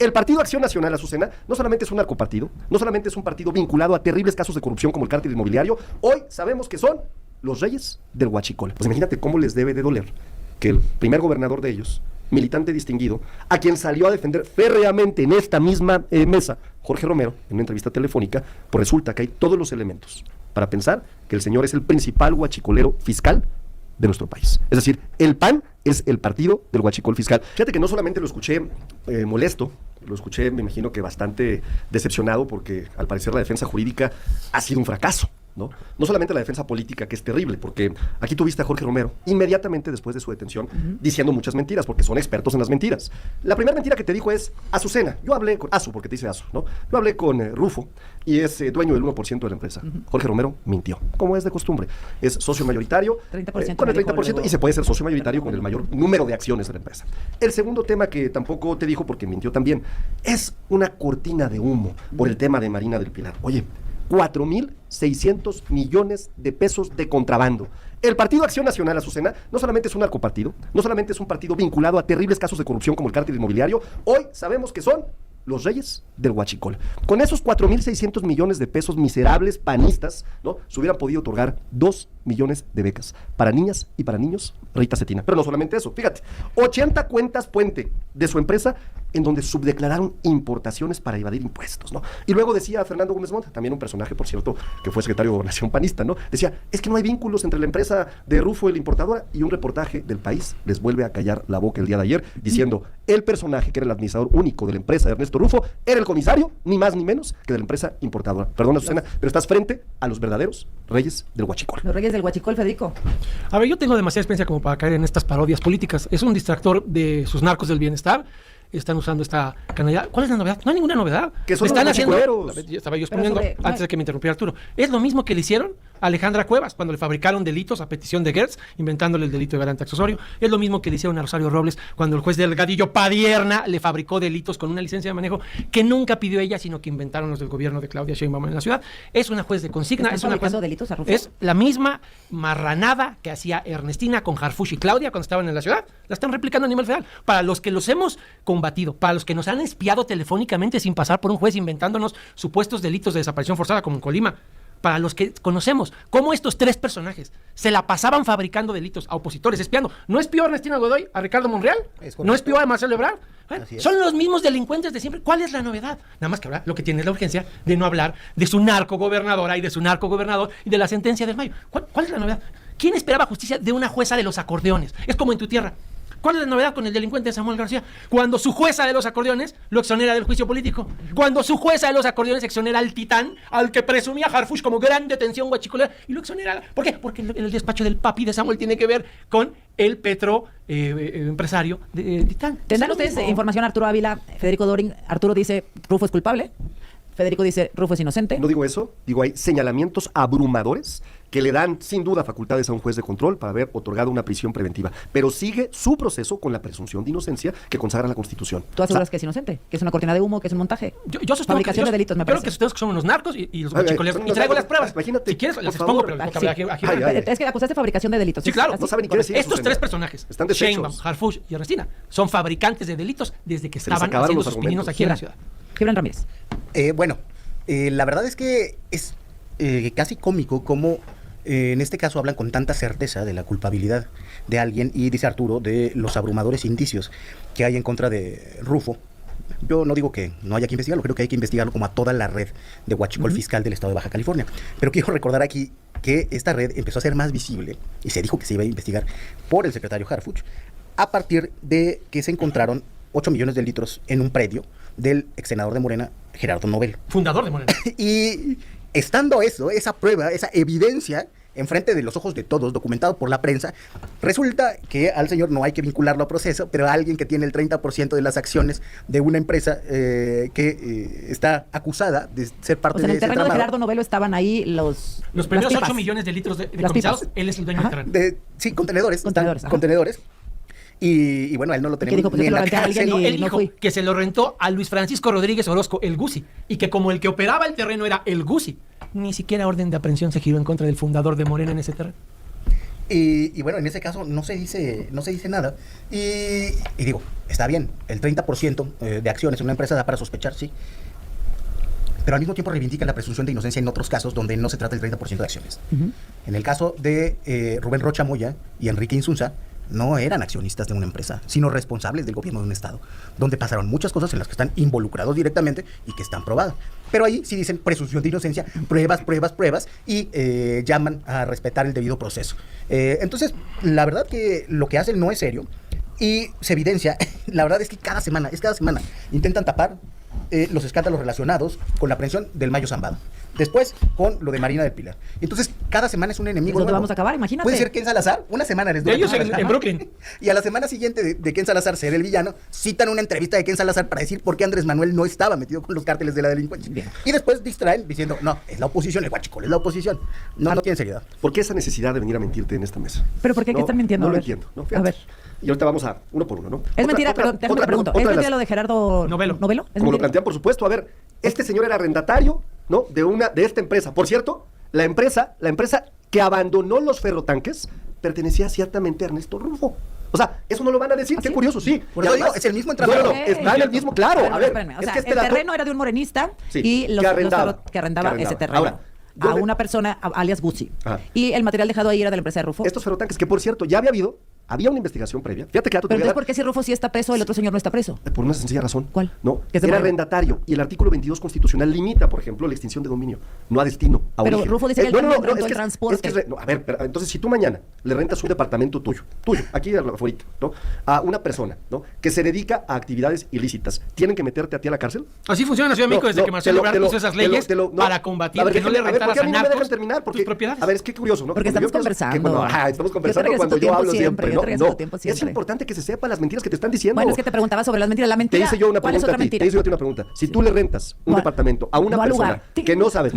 El Partido Acción Nacional, Azucena, no solamente es un narcopartido, no solamente es un partido vinculado a terribles casos de corrupción como el cártel inmobiliario, hoy sabemos que son los reyes del huachicol. Pues imagínate cómo les debe de doler que el primer gobernador de ellos, militante distinguido, a quien salió a defender férreamente en esta misma mesa, Jorge Romero, en una entrevista telefónica, pues resulta que hay todos los elementos para pensar que el señor es el principal huachicolero fiscal de nuestro país. Es decir, el PAN es el partido del huachicol fiscal. Fíjate que no solamente lo escuché molesto, lo escuché, me imagino que bastante decepcionado, porque al parecer la defensa jurídica ha sido un fracaso, ¿no? No solamente la defensa política, que es terrible, porque aquí tuviste a Jorge Romero, inmediatamente después de su detención, diciendo muchas mentiras, porque son expertos en las mentiras. La primera mentira que te dijo es, Azucena, yo hablé con, Azu, porque te dice Azu, ¿no? Yo hablé con Rufo, y es dueño del 1% de la empresa. Jorge Romero mintió, como es de costumbre. Es socio mayoritario, 30%, con el 30%, y se puede ser socio mayoritario con el mayor número de acciones de la empresa. El segundo tema que tampoco te dijo, porque mintió también, es una cortina de humo por el tema de Marina del Pilar. Oye, 4,600 millones de pesos de contrabando. El Partido Acción Nacional, Azucena, no solamente es un narcopartido, no solamente es un partido vinculado a terribles casos de corrupción como el cártel inmobiliario, hoy sabemos que son los reyes del huachicol. Con esos 4,600 millones de pesos miserables panistas, ¿no? Se hubieran podido otorgar 2 millones de becas para niñas y para niños Rita Cetina. Pero no solamente eso, fíjate, 80 cuentas puente de su empresa en donde subdeclararon importaciones para evadir impuestos, ¿no? Y luego decía Fernando Gómez Montt, también un personaje, por cierto, que fue secretario de Gobernación panista, ¿no? Decía, es que no hay vínculos entre la empresa de Rufo y la importadora, y un reportaje del País les vuelve a callar la boca el día de ayer, diciendo, el personaje que era el administrador único de la empresa de Ernesto Rufo, era el comisario, ni más ni menos, que de la empresa importadora. Perdona, Azucena, pero estás frente a los verdaderos reyes del huachicol. Los reyes del huachicol, Federico. A ver, yo tengo demasiada experiencia como para caer en estas parodias políticas. Es un distractor de sus narcos del bienestar. Están usando esta canalla. ¿Cuál es la novedad? No hay ninguna novedad. Que son están los haciendo. huachicoleros. Estaba yo exponiendo antes de que me interrumpiera Arturo. Es lo mismo que le hicieron a Alejandra Cuevas cuando le fabricaron delitos a petición de Gertz, inventándole el delito de garante accesorio. Es lo mismo que le hicieron a Rosario Robles cuando el juez Delgadillo Padierna le fabricó delitos con una licencia de manejo que nunca pidió ella, sino que inventaron los del gobierno de Claudia Sheinbaum en la ciudad. Es una juez de consigna. Es una juez, delitos a Rufo? es la misma marranada que hacía Ernestina con Harfuch y Claudia cuando estaban en la ciudad. La están replicando a nivel federal. Para los que los hemos combatido, para los que nos han espiado telefónicamente sin pasar por un juez, inventándonos supuestos delitos de desaparición forzada como en Colima, para los que conocemos cómo estos tres personajes se la pasaban fabricando delitos a opositores, espiando. ¿No espió a Ernestina Godoy, a Ricardo Monreal? ¿No espió a Marcelo Ebrard? Son los mismos delincuentes de siempre. ¿Cuál es la novedad? Nada más que ahora lo que tiene es la urgencia de no hablar de su narcogobernadora y de su narcogobernador y de la sentencia del mayo. ¿Cuál es la novedad? ¿Quién esperaba justicia de una jueza de los acordeones? Es como en tu tierra. ¿Cuál es la novedad con el delincuente Samuel García? Cuando su jueza de los acordeones lo exonera del juicio político. Cuando su jueza de los acordeones exonera al titán, al que presumía Harfuch como gran detención huachicolera, y lo exonera. ¿Por qué? Porque el despacho del papi de Samuel tiene que ver con el petro empresario de titán. ¿Tendrán ustedes información, Arturo Ávila, Federico Dorin? Arturo dice, Rufo es culpable. Federico dice, Rufo es inocente. No digo eso, digo, hay señalamientos abrumadores que le dan sin duda facultades a un juez de control para haber otorgado una prisión preventiva, pero sigue su proceso con la presunción de inocencia que consagra la Constitución. ¿Tú aseguras que es inocente? ¿Que es una cortina de humo? ¿Que es un montaje? Yo sostengo fabricación de delitos, me parece. Creo que sostengo que son unos narcos y los huachicoleros. Y traigo las pruebas. Imagínate, si quieres, las por expongo, favor. pero aquí. Es que acusaste de fabricación de delitos. Sí, claro. No saben ni qué decir. Estos tres personajes, están deshechos. Sheinbaum, Harfuch y Ernestina, son fabricantes de delitos desde que Se les estaban acabaron haciendo los sus pininos aquí en la ciudad. Gibran Ramírez. La verdad es que es casi cómico cómo en este caso hablan con tanta certeza de la culpabilidad de alguien, y dice Arturo de los abrumadores indicios que hay en contra de Rufo. Yo no digo que no haya que investigarlo, creo que hay que investigarlo como a toda la red de huachicol fiscal del estado de Baja California. Pero quiero recordar aquí que esta red empezó a ser más visible, y se dijo que se iba a investigar por el secretario Harfuch, a partir de que se encontraron 8 millones de litros en un predio del ex senador de Morena, Gerardo Novel. Fundador de Morena. Y estando esa prueba, esa evidencia enfrente de los ojos de todos, documentado por la prensa, resulta que al señor no hay que vincularlo a proceso, pero a alguien que tiene el 30% de las acciones de una empresa que está acusada de ser parte de ese en el terreno tramado. de Gerardo Novelo estaban ahí los primeros pipas. 8 millones de litros decomisados, él es el dueño del terreno. Sí, contenedores. Contenedores. Contenedores. Y bueno, él no lo tenemos dijo? Pues ni en la yo se lo renté a cárcel. alguien y Él no dijo fui. que se lo rentó a Luis Francisco Rodríguez Orozco, el Gusi, y que como el que operaba el terreno era el Gusi, ni siquiera orden de aprehensión se giró en contra del fundador de Morena en ese terreno. Y bueno, en ese caso no se dice nada. Y digo, está bien, el 30% de acciones en una empresa da para sospechar, sí. Pero al mismo tiempo reivindican la presunción de inocencia en otros casos donde no se trata del 30% de acciones. En el caso de Rubén Rocha Moya y Enrique Insunza, no eran accionistas de una empresa, sino responsables del gobierno de un estado, donde pasaron muchas cosas en las que están involucrados directamente y que están probadas. Pero ahí sí dicen presunción de inocencia, pruebas, y llaman a respetar el debido proceso. Entonces, la verdad que lo que hacen no es serio y se evidencia, la verdad es que cada semana, intentan tapar los escándalos relacionados con la aprehensión del Mayo Zambada. Después, con lo de Marina del Pilar. Entonces, cada semana es un enemigo ¿Dónde nuevo. vamos a acabar? Imagínate. Puede ser Ken Salazar, una semana les dura. Ellos en Brooklyn. Y a la semana siguiente de Ken Salazar ser el villano, citan una entrevista de Ken Salazar para decir por qué Andrés Manuel no estaba metido con los cárteles de la delincuencia. Bien. Y después distraen diciendo, no, es la oposición, el huachicol, es la oposición. No tienen seriedad. ¿Por qué esa necesidad de venir a mentirte en esta mesa? ¿Pero por qué? ¿Qué están mintiendo? No A lo ver. entiendo. ¿No? A Fíjate. ver. Y ahorita vamos a uno por uno, ¿no? Es mentira, pero déjame te pregunto. ¿Es otra de mentira las- lo de Gerardo Novelo. ¿Es Como lo mentira? plantean, por supuesto. A ver, este señor era arrendatario, ¿no? De esta empresa. Por cierto, la empresa que abandonó los ferrotanques pertenecía ciertamente a Ernesto Rufo. O sea, eso no lo van a decir. ¿Ah, Qué sí? curioso, sí. Por Y eso además- digo, es el mismo entramado. No, está en el mismo, claro. Pero, A ver, espérame, o es sea, que este el dato- terreno era de un morenista Sí, y que arrendaba. que arrendaba ese terreno Ahora, yo a me- una persona alias Gucci. Ajá. Y el material dejado ahí era de la empresa de Rufo. Estos ferrotanques, que por cierto, ya había una investigación previa. Fíjate que dato te Pero voy a entonces, dar. ¿por qué si Rufo sí está preso, el otro señor no está preso? Por una sencilla razón. ¿Cuál? No, Que se era mueve. arrendatario y el artículo 22 constitucional limita, por ejemplo, la extinción de dominio, no a destino, a Pero origen. Rufo dice que él también rentó el transporte. no, a ver, pero, entonces si tú mañana le rentas un departamento tuyo, aquí afuera, ¿no? A una persona, ¿no? Que se dedica a actividades ilícitas, ¿tienen que meterte a ti a la cárcel? Así funciona la Ciudad de México desde que Marcelo Ebrard puso esas leyes para combatir que no le rentaras ¿por qué a a mí no me dejan narcos terminar? tus propiedades. A ver, es que curioso, ¿no? Porque Cuando estamos yo pienso conversando. estamos Yo conversando te regreso cuando tu yo tiempo hablo siempre, siempre, yo ¿no? te regreso No, tu tiempo es siempre. importante que se sepan las mentiras que te están diciendo. Bueno, es que te preguntaba sobre las mentiras. La Te mentira. hice yo una ¿Cuál es pregunta otra a ti, mentira? te hice yo una pregunta. Si tú le rentas un No, departamento a una no al persona lugar.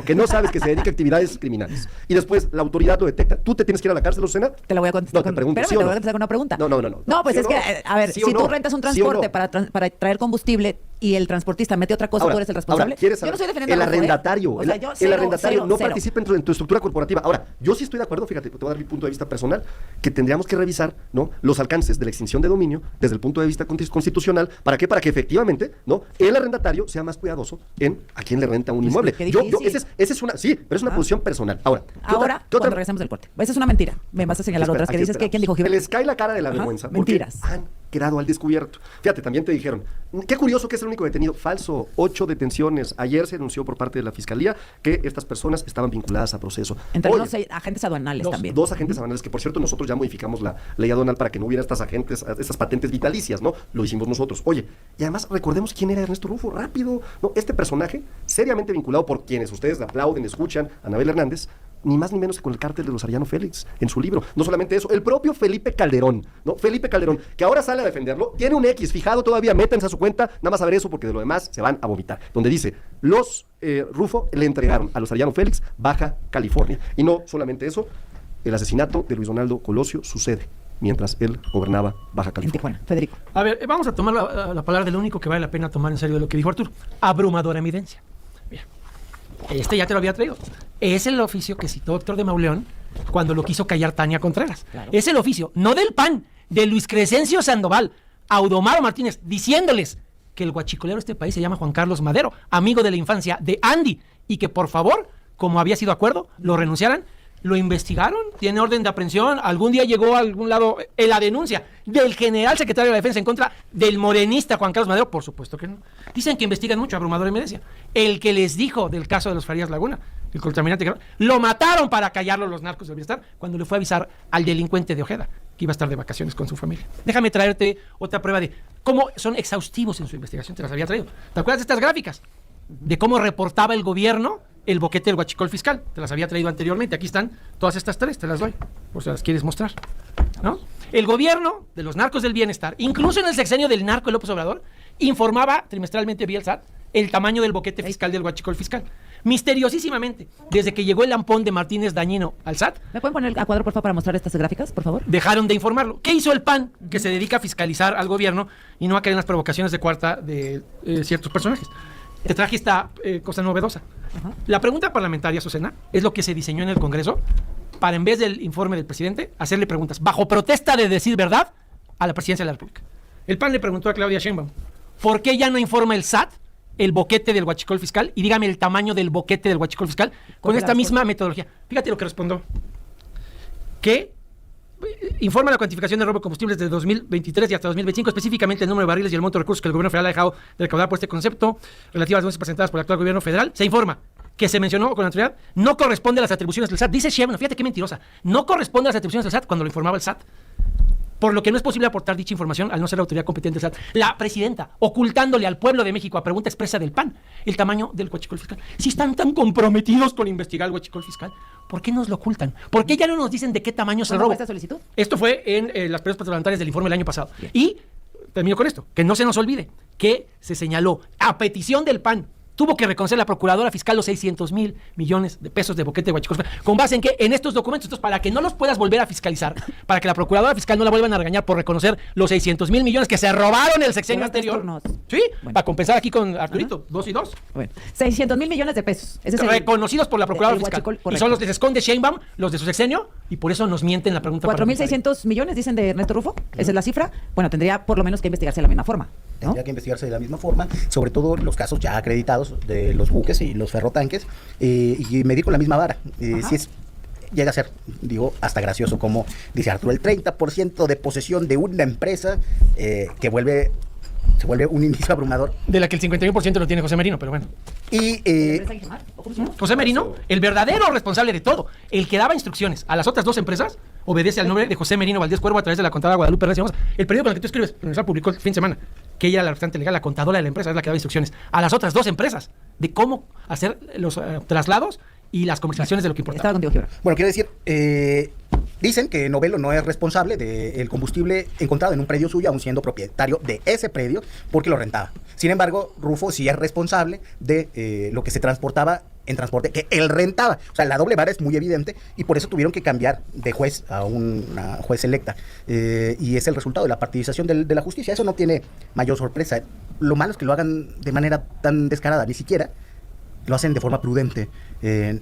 que no sabes que se dedica a actividades criminales y después la autoridad lo detecta, ¿tú te tienes que ir a la cárcel, Lucena? Te la voy a contestar. No, te pregunto, Espérame, ¿sí o te no? voy a contestar con una pregunta. No. No, pues ¿Sí es o que, no? a ver, ¿Sí o si tú no? rentas un ¿Sí o transporte no? para traer combustible y el transportista mete otra cosa, Ahora, tú eres el responsable. ¿quieres Yo saber? no estoy defendiendo el a Rufo, ¿eh? arrendatario, O sea, yo el cero, arrendatario cero, no cero. participa en tu estructura corporativa. Ahora, yo sí estoy de acuerdo, fíjate, te voy a dar mi punto de vista personal, que tendríamos que revisar, ¿no? Los alcances de la extinción de dominio desde el punto de vista constitucional. ¿Para qué? Para que efectivamente, ¿no? El arrendatario sea más cuidadoso en a quién le renta un Pues, inmueble. qué Esa difícil. es una, sí, pero es una posición personal. Ahora, Ahora, ¿qué otra? cuando regresemos del corte. Esa es una mentira. Me vas a señalar Espera, otras que aquí dices que esperamos. quién dijo Se Gibran. les cae la cara de la Ajá, vergüenza. Porque mentiras. han quedado al descubierto. Fíjate, también te dijeron, qué curioso que es el único detenido. Falso, 8 detenciones. Ayer se anunció por parte de la Fiscalía que estas personas estaban vinculadas a proceso. Entre Oye, los agentes aduanales también. Dos agentes aduanales, que por cierto nosotros ya modificamos la ley aduanal para que no hubiera estas patentes vitalicias, ¿no? Lo hicimos nosotros. Oye, y además recordemos quién era Ernesto Rufo, rápido, ¿no? Este personaje, seriamente vinculado por quienes ustedes aplauden, escuchan, Anabel Hernández, ni más ni menos que con el cártel de los Arellano Félix en su libro. No solamente eso, el propio Felipe Calderón, ¿no? Felipe Calderón, que ahora sale a defenderlo, tiene un X fijado todavía, métanse a su cuenta, nada más a ver eso porque de lo demás se van a vomitar. Donde dice, los Rufo le entregaron a los Arellano Félix Baja California. Y no solamente eso, el asesinato de Luis Donaldo Colosio sucede mientras él gobernaba Baja En California. Tijuana. Federico. A ver, vamos a tomar la palabra del único que vale la pena tomar en serio de lo que dijo Arturo. Abrumadora evidencia. Bien. Este ya te lo había traído. Es el oficio que citó Héctor de Mauleón cuando lo quiso callar Tania Contreras. Claro. Es el oficio, no del PAN, de Luis Crescencio Sandoval, Audomaro Martínez, diciéndoles que el guachicolero de este país se llama Juan Carlos Madero, amigo de la infancia de Andy, y que por favor, como había sido acuerdo, lo renunciaran. Lo investigaron, tiene orden de aprehensión, algún día llegó a algún lado la denuncia del general secretario de la Defensa en contra del morenista Juan Carlos Madero, por supuesto que no. Dicen que investigan mucho, abrumadora evidencia. El que les dijo del caso de los Farías Laguna, el contaminante, lo mataron para callarlo los narcos del bienestar cuando le fue a avisar al delincuente de Ojeda que iba a estar de vacaciones con su familia. Déjame traerte otra prueba de cómo son exhaustivos en su investigación, te las había traído. ¿Te acuerdas de estas gráficas? De cómo reportaba el gobierno el boquete del huachicol fiscal. Te las había traído anteriormente. Aquí están todas estas tres, te las doy, por si las quieres mostrar, ¿no? El gobierno de los narcos del bienestar, incluso en el sexenio del narco de López Obrador, informaba trimestralmente vía el SAT el tamaño del boquete fiscal del huachicol fiscal. Misteriosísimamente, desde que llegó el lampón de Martínez Dañino al SAT, ¿Me pueden poner a cuadro, por favor, para mostrar estas gráficas, por favor? dejaron de informarlo. ¿Qué hizo el PAN? Que se dedica a fiscalizar al gobierno y no a caer en las provocaciones de cuarta de ciertos personajes. Te traje esta cosa novedosa. Ajá. La pregunta parlamentaria, Susana, es lo que se diseñó en el Congreso para, en vez del informe del presidente, hacerle preguntas, bajo protesta de decir verdad, a la presidencia de la República. El PAN le preguntó a Claudia Sheinbaum, ¿por qué ya no informa el SAT el boquete del huachicol fiscal? Y dígame el tamaño del boquete del huachicol fiscal con esta misma metodología. Fíjate lo que respondió. Que informa la cuantificación de robo de combustibles de 2023 y hasta 2025, específicamente el número de barriles y el monto de recursos que el gobierno federal ha dejado de recaudar por este concepto, relativas a las presentadas por el actual gobierno federal. Se informa que se mencionó con anterioridad, no corresponde a las atribuciones del SAT. Dice Sheinbaum, fíjate qué mentirosa, no corresponde a las atribuciones del SAT cuando lo informaba el SAT. Por lo que no es posible aportar dicha información al no ser la autoridad competente del SAT. La presidenta, ocultándole al pueblo de México a pregunta expresa del PAN el tamaño del huachicol fiscal. Si están tan comprometidos con investigar el huachicol fiscal, ¿por qué nos lo ocultan? ¿Por qué ya no nos dicen de qué tamaño es el robo? ¿Cuándo fue esta solicitud? Esto fue en las periodos parlamentarias del informe del año pasado. Bien. Y termino con esto, que no se nos olvide que se señaló a petición del PAN. Tuvo que reconocer la procuradora fiscal los 600,000 millones de pesos de boquete de huachicol fiscal. ¿Con base en qué? En estos documentos. Entonces, para que no los puedas volver a fiscalizar, para que la procuradora fiscal no la vuelvan a regañar por reconocer los 600,000 millones que se robaron el sexenio anterior. Sí, bueno, para compensar aquí con Arturito, 2 y 2. Bueno, 600,000 millones de pesos. Ese es reconocidos por la procuradora fiscal. Huachicol, y son los que se esconde Sheinbaum, los de su sexenio, y por eso nos mienten la pregunta. 4,600 millones, dicen de Ernesto Rufo. Esa es la cifra. Bueno, tendría por lo menos que investigarse de la misma forma, ¿no? Tendría que investigarse de la misma forma, sobre todo los casos ya acreditados de los buques y los ferrotanques, y medir con la misma vara. Si es, llega a ser, digo, hasta gracioso, como dice Arturo, el 30% de posesión de una empresa que se vuelve un indicio abrumador. De la que el 51% lo tiene José Merino, pero bueno. Y José Merino, el verdadero responsable de todo, el que daba instrucciones a las otras dos empresas, obedece al nombre de José Merino Valdés Cuervo a través de la contadora Guadalupe Reyes. El periódico con el que tú escribes, el Universal publicó el fin de semana, que ella, la representante legal, la contadora de la empresa, es la que daba instrucciones a las otras dos empresas de cómo hacer los traslados y las comercializaciones de lo que importa. Estaba contigo, Gibran. Bueno, quiero decir, dicen que Novelo no es responsable del combustible encontrado en un predio suyo, aun siendo propietario de ese predio, porque lo rentaba. Sin embargo, Rufo sí es responsable de lo que se transportaba en transporte que él rentaba. O sea, la doble vara es muy evidente y por eso tuvieron que cambiar de juez a una juez electa. Y es el resultado de la partidización de la justicia. Eso no tiene mayor sorpresa. Lo malo es que lo hagan de manera tan descarada, ni siquiera lo hacen de forma prudente,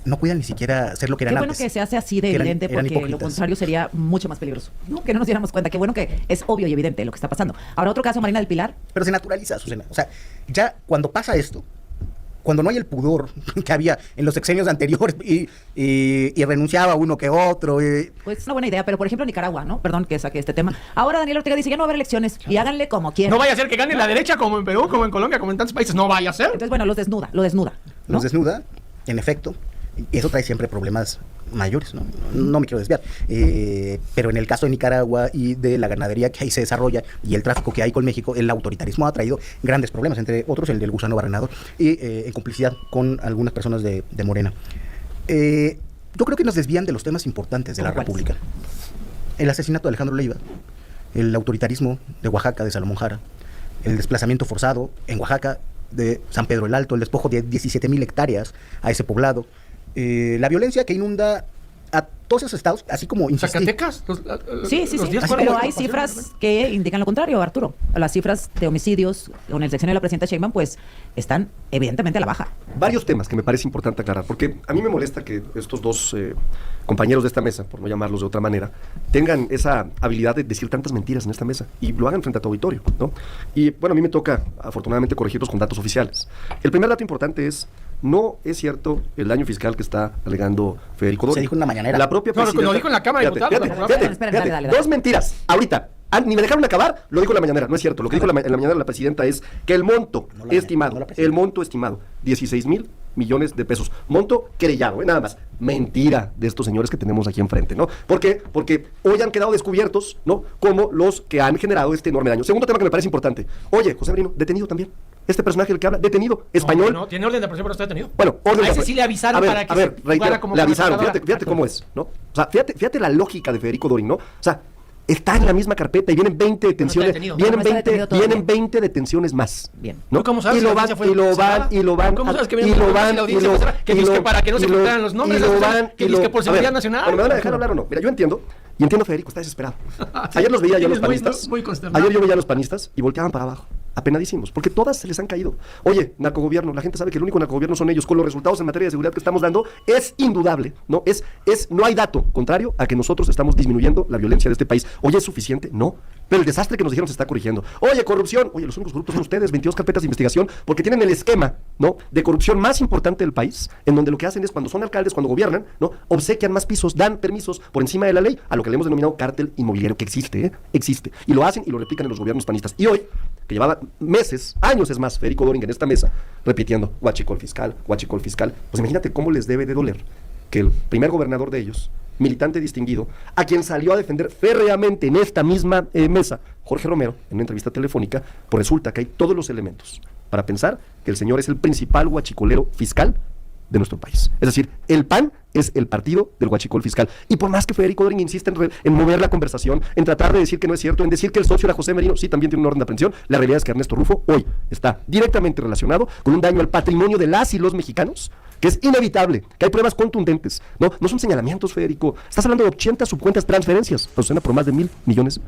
no cuidan ni siquiera hacer lo que eran antes. Qué bueno que se hace así de evidente, porque hipócritas. Lo contrario sería mucho más peligroso, ¿no? Que no nos diéramos cuenta. Qué bueno que es obvio y evidente lo que está pasando. Ahora, otro caso, Marina del Pilar. Pero se naturaliza, Susana. O sea, ya cuando pasa esto, cuando no hay el pudor que había en los sexenios anteriores y renunciaba uno que otro. Pues es una buena idea, pero por ejemplo Nicaragua, ¿no? Perdón que saque este tema. Ahora Daniel Ortega dice, ya no va a haber elecciones y háganle como quieran. No vaya a ser que gane la derecha como en Perú, como en Colombia, como en tantos países. No vaya a ser. Entonces, bueno, lo desnuda, ¿no? Los desnuda, en efecto. Y eso trae siempre problemas mayores, ¿no? No me quiero desviar. Pero en el caso de Nicaragua y de la ganadería que ahí se desarrolla y el tráfico que hay con México, el autoritarismo ha traído grandes problemas, entre otros el del gusano barrenador, y en complicidad con algunas personas de Morena. Yo creo que nos desvían de los temas importantes de la República. El asesinato de Alejandro Leiva, el autoritarismo de Oaxaca, de Salomón Jara, el desplazamiento forzado en Oaxaca de San Pedro el Alto, el despojo de 17,000 hectáreas a ese poblado, la violencia que inunda a todos esos estados, así como ¿Zacatecas? Sí. Pero hay cifras que indican lo contrario, Arturo. Las cifras de homicidios con el sexenio de la presidenta Sheinbaum, pues, están evidentemente a la baja. Varios temas que me parece importante aclarar, porque a mí me molesta que estos dos compañeros de esta mesa, por no llamarlos de otra manera, tengan esa habilidad de decir tantas mentiras en esta mesa y lo hagan frente a tu auditorio, ¿no? Y bueno, a mí me toca, afortunadamente, corregirlos con datos oficiales. El primer dato importante es: no es cierto el daño fiscal que está alegando Federico Doring. Se dijo en una mañanera. La propia presidenta... lo dijo en la Cámara de Diputados. Fíjate, dale. Dos mentiras, ahorita. Ni me dejaron acabar, lo dijo en la mañanera. No es cierto. Lo que dijo en la mañanera la presidenta es que el monto estimado, 16,000 millones de pesos. Monto querellado, nada más. Mentira de estos señores que tenemos aquí enfrente, ¿no? ¿Por qué? Porque hoy han quedado descubiertos, ¿no? Como los que han generado este enorme daño. Segundo tema que me parece importante. Oye, José Merino, detenido también. Este personaje del que habla, detenido, español. No, tiene orden de presión, pero está detenido. Bueno, orden de presión. Sí le avisaron para que reitero, como le avisaron, fíjate cómo es, ¿no? O sea, fíjate la lógica de Federico Doring, ¿no? O sea, está en la misma carpeta y vienen 20 detenciones, vienen 20 detenciones más. Bien. ¿No? ¿Cómo sabes y lo van ¿Cómo sabes que vienen la audiencia que dice que para que no se filtraran los nombres, que dice que por seguridad nacional? Bueno, ¿me van a dejar hablar o no? Mira, yo entiendo, Federico, está desesperado. Ayer los veía ya los panistas. Ayer yo veía a los panistas y volteaban para abajo. apenadísimos, porque todas se les han caído. Oye, narcogobierno, la gente sabe que el único narcogobierno son ellos, con los resultados en materia de seguridad que estamos dando, es indudable, ¿no? No hay dato contrario a que nosotros estamos disminuyendo la violencia de este país. Oye, ¿es suficiente? No. Pero el desastre que nos dijeron se está corrigiendo. Oye, corrupción. Oye, los únicos corruptos son ustedes, 22 carpetas de investigación, porque tienen el esquema, ¿no?, de corrupción más importante del país, en donde lo que hacen es, cuando son alcaldes, cuando gobiernan, ¿no?, obsequian más pisos, dan permisos por encima de la ley, a lo que le hemos denominado cártel inmobiliario, que existe, existe. Y lo hacen y lo replican en los gobiernos panistas. Y hoy, que llevaba meses, años es más, Federico Doring en esta mesa, repitiendo, huachicol fiscal, pues imagínate cómo les debe de doler que el primer gobernador de ellos, militante distinguido, a quien salió a defender férreamente en esta misma mesa, Jorge Romero, en una entrevista telefónica, pues resulta que hay todos los elementos para pensar que el señor es el principal huachicolero fiscal de nuestro país. Es decir, el PAN es el partido del huachicol fiscal. Y por más que Federico Doring insiste en mover la conversación, en tratar de decir que no es cierto, en decir que el socio era José Merino, sí, también tiene una orden de aprehensión, la realidad es que Ernesto Rufo hoy está directamente relacionado con un daño al patrimonio de las y los mexicanos, que es inevitable, que hay pruebas contundentes. No son señalamientos, Federico. Estás hablando de 80 subcuentas transferencias, por más de $1,000 millones.